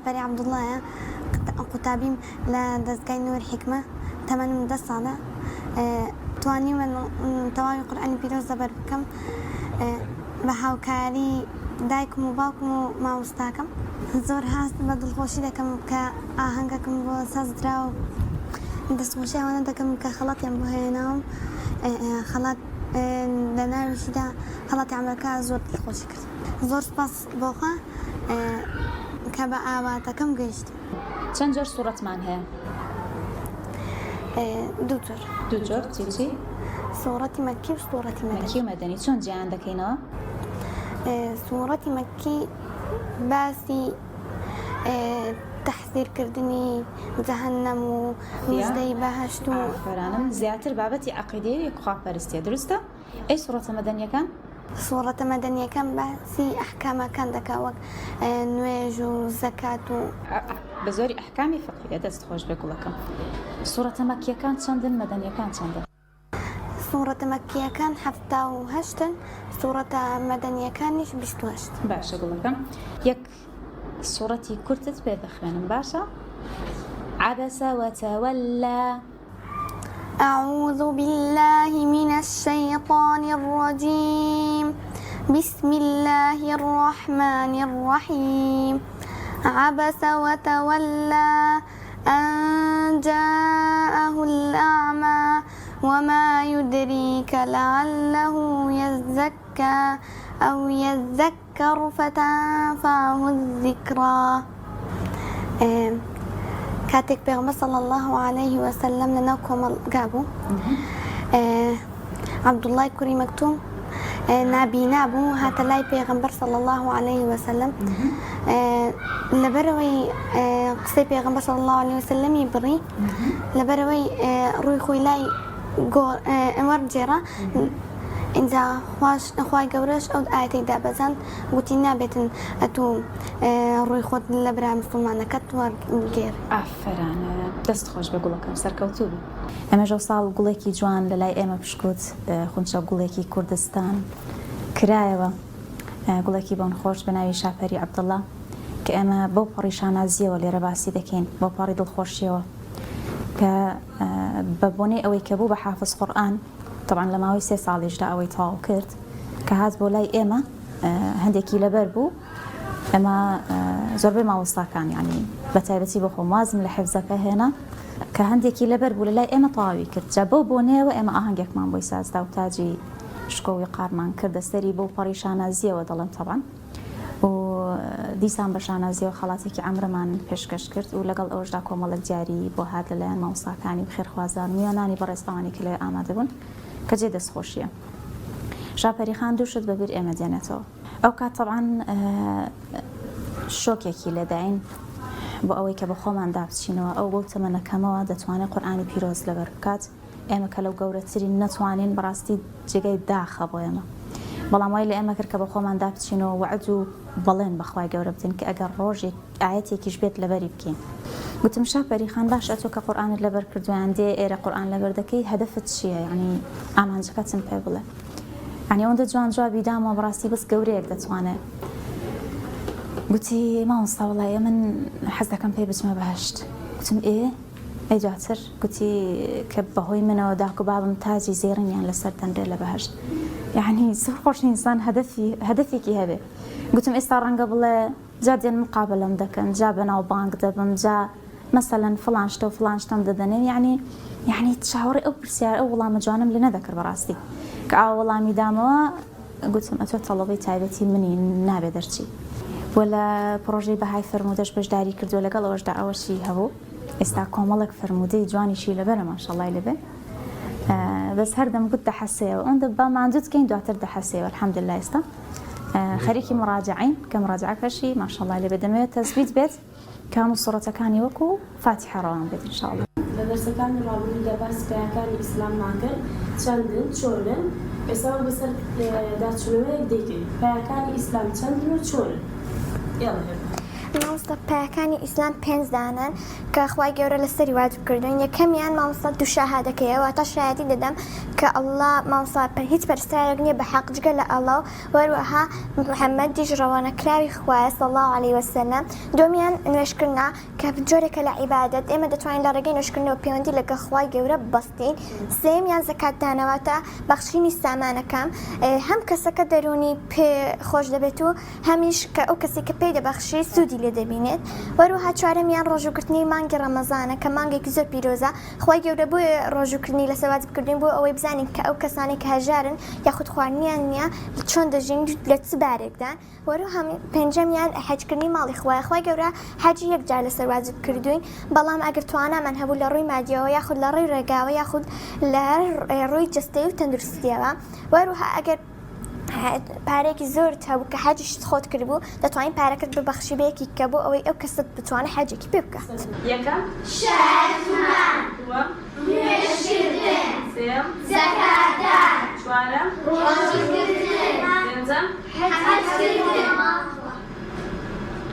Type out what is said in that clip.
شاپەری عەبدوڵڵایە قوتابیم لە دەستگای نوێر حیکمە تەمەنم 10 ساڵە توانیمە تەواوی قورئانی پیرۆز لەبەر بکەم بە هاوکاری دایکم و باوکم و مامۆستاکەم زۆر هاست بە دڵخۆشی دەکەم کە ئاهەنگەکەم بۆ سازدرا و دەستخۆشی ئەوانە دەکەم کە خەڵەتیان بۆ هێناوم خەڵەت لە ناویشیدا خەڵەتی عەمەلەکە زۆر دڵخۆشی کرد زۆر سوپاس بۆخوا کە بە ئاواتەکەم گەیشتم. چەند جۆر سوورەتمان هەیە؟ دوو جۆر چی؟ سوورەتی مەکی و سوورەتی مەکی و مەدەنی چۆن جیان دەکەینەوە؟ سوورەتی مەکی باسی تەحذیرکردنی جەهەنەم و موژدەی بەهەشت و فەرانم زیاتر بابەتی عەقیدەی خواپەرستیە دروستە؟ ئەی سوورەتە مەدەنیەکان؟ سوورەتە مەدەنیەکان باسی ئەحکامەکان دەکا وەک نوێژ و زەکات و بە زۆری ئەحکامی فقهیە دەستخۆش بێ گوڵەکەم. سوورەتە مەکیەکان چەندن مەدەنیەکان چەندن؟ سوورەتە مەکیەکان 78 سوورەتە مەدەنیەکانیش 28. باشە گوڵەکەم یەک سوورەتی کورتت پێ دەخوێنم باشە؟ عەبەسە وەتەوەلە. أعوذ بالله من الشيطان الرجيم بسم الله الرحمن الرحيم عبس وتولى أن جاءه الأعمى وما يدريك لعله يزكى أو يذكر فتنفعه الذكرى. كاتك بيغمبر صلى الله عليه وسلم لنا كومل قابو عبد الله كوري مكتوم نبي نابو هاتا لاي بيغمبر صلى الله عليه وسلم لبروي قصي بيغمبر صلى الله عليه وسلم يبري لبروي روي خوي لاي امر جيرا إنزا خواي قورش أو آياتي دابزان قوتي نابتن أتو روي خود لبرا مسلمانة كتوار غير ئافران دەست خۆش بە گوڵەکەم سەرکەوتوو بوو. ئەمە ژەو ساڵ گوڵێکی جوان لە لای ئێمە پشکوت خونچە گوڵێکی کوردستان کرایەوە گوڵێکی بۆن خۆش بە ناوی شاپەری عەبدوڵڵا کە ئێمە بەو پەڕی شانازیەوە لێرە باسی دەکەین بۆ پەڕی دڵخۆشیەوە کە بە بۆنەی ئەوەی کە بوو بە حافظ قورئان طبعا لە ماوەی 3 ساڵیشدا ئەوەی تەواو کرد کە هات بۆ لای ئێمە هەندێکی لەبەر بوو ئەمە زۆربەی مامۆستاکان یعنی بە تایبەتی بۆ خۆم وازم لە حیفزەکە هێنا کە هەندێکی لەبەر بوو لە لای ئێمە تەواوی کرد جا بەو بۆنەیەوە ئێمە ئاهەنگێکمان بۆی سازدا و تاجی شکۆوی قارمان کرد دەستەری بۆ پەڕی شانازیەوە دەڵێن طبعا و دیسان بە شانازیەوە خەڵاتێکی عەمرەمان پێشکەش کرد و لەگەڵ ئەوەشدا کۆمەڵک جاری بۆ هات لەلایەن مامۆستاکانی بخێرخوازان و میوانانی بەڕێزەوانی کە لێ ئامادە بوون کە جێ دەستخۆشیە. شاپەری خان دووشت بەبیر ئێمە دێنێتەوە ئەو کات طبعا شۆکێکی لەداین بۆ ئەوەی کە بە خۆمان دابچینەوە ئەو بۆ تەمەنەکەمەوە دەتوانێت قورئانی پیرۆز لەبەر بکات ئێمە کە لەو گەورەترین نەتوانین بەڕاستی جێگەی داخە بۆ ئێمە بەڵام وای لە ئێمە کرد کە بە خۆمان دابچینەوە وعد و بەڵێن بەخوای گەورە بدەین کە ئەگەر ڕۆژێک ئاەتێکیش بێت لەبەری بکەین. گوتم شاپەری خان باش ئەتۆ کە قورئانت لەبەر کردویان دێ ئێرە قورئان لەبەر دەکەی هەدەفت چییە یعنی ئامانجەکەتم پێ بڵێ یعنی ئەوەندە جوان جوابی دامەوە بەڕاستی بەس گەورەیەک دەتوانێت. گوتی مامۆستا وەڵایە من حەز دەکەم پێی بچمە بەهەشت. گوتم ئەی دواتر گوتی کە بەهۆی منەوە داک و بابم تاجی زێڕینیان لەسەر دەنرێ لە بەهەشت یعنی زۆر خۆش ئینسان هەدەفێکی هەبێ. گوتم ئێستا ڕەنگە بڵێ جا دێن مقابلەم دەکەن جا بەناو بانک دەبم جا مەسەلەن فڵان شتە و فڵان شتەم دەدەنێن یعنی چاوەڕێ ئەو پرسیار ئەو وەڵامە جوانم لێ نەدەکرد بەڕاستی کە ئاو وەڵامی دامەوە گوتم ئەتۆ تەڵەبەی تایبەتی منی نابێ دەرچی وە لە پرۆژەی بەهای فەرموودەش بەشداری کردو لەگەڵ ئەوەشدا ئەوەشی هەبوو ئێستا کۆمەڵێک فەرموودەی جوانیشی لەبەرە ماشەڵڵای لەبێ بەس هەردەم گوت دەحەسەیەوە ئەوەندە بە ماندووت کەین دواتر دەحەسەیەوە الحەمدولله ئێستا خەریکی مڕاجعین کە مڕاجعەکەشی ماشەڵڵای لەبێ دەمەوێت تەثبیت بێت کامل سوورەتەکانی وەکو فاتحە ڕەوان بێت ئینشاءڵڵا. لە دەرسەکانی ڕابردوودا باسی پایەکانی ئیسلاممان کرد چەندن چۆنن ئێستا بەسەر داچوونەوەیەک دەیکەین پایەکانی ئیسلام چەندن و چۆنن. مامۆستا پایەکانی ئیسلام پێنج دانن کە خوای گەورە لەسەری واجب کردوین. یەکەمیان مامۆستا دوو شاهادەکەیە، واتە شایەتی دەدەم کە ئەڵڵا مامۆستا هیچ پەرستایەک نییە بە حەق جگە لە ئەڵڵا و وەروەها محەممەدیش ڕەوانەکراوی خوایە صلی الله علیه وسلم. دومیان نوێشکردنا کە جۆرێکە لە عیبادەت ئێمە دەتوانین لە ڕێگەی نوێشکردنەوە پەیوەندی لەگەڵ خوای گەورە ببەستین. سێمیان زەکات دانەوەتە بەخشینی سامانەکەم، هەم کەسەکە دەرونی پێ خۆش دەبێت و هەمیش کە ئەو کەسی کە پێی دەبەخشی سوودی لێ دەبینێت. وەروەها چوارەمیان ڕۆژوگرتنی مانگی ڕەمەزانە کە مانگێکی زۆر پیرۆزە. خوای گەورە بۆیە ڕۆژوکردنی لەسەر واجب کردوین بۆ ئەوەی بزانین کە ئەو کەسانی کە هەژارن یاخود خواردنیان نییە چۆن دەژین لە چ بارێکدان. وەروەها پێنجەمیان حەجکردنی ماڵی خوایە. خوای گەورە حەجی یەک جار لەسەر واجب کردوین، بەڵام ئەگەر توانامان هەبوو لە ڕووی مادیەوە یاخود لە ڕێی ڕێگاوە یاخود لە ڕووی جستەی و تەندروستیەوە، وەروەها ئەگەر پارێکی زۆر هەبوو کە حەجیش خۆت کردبوو دەتوانین پارەکەت ببەخشی بەیەکی کە بۆ ئەوەی ئەو کەست بتوانێت حەجێکی پێ بکات. یەکەم شایەتمان، دووەم نوێژکردن، سێم زەکات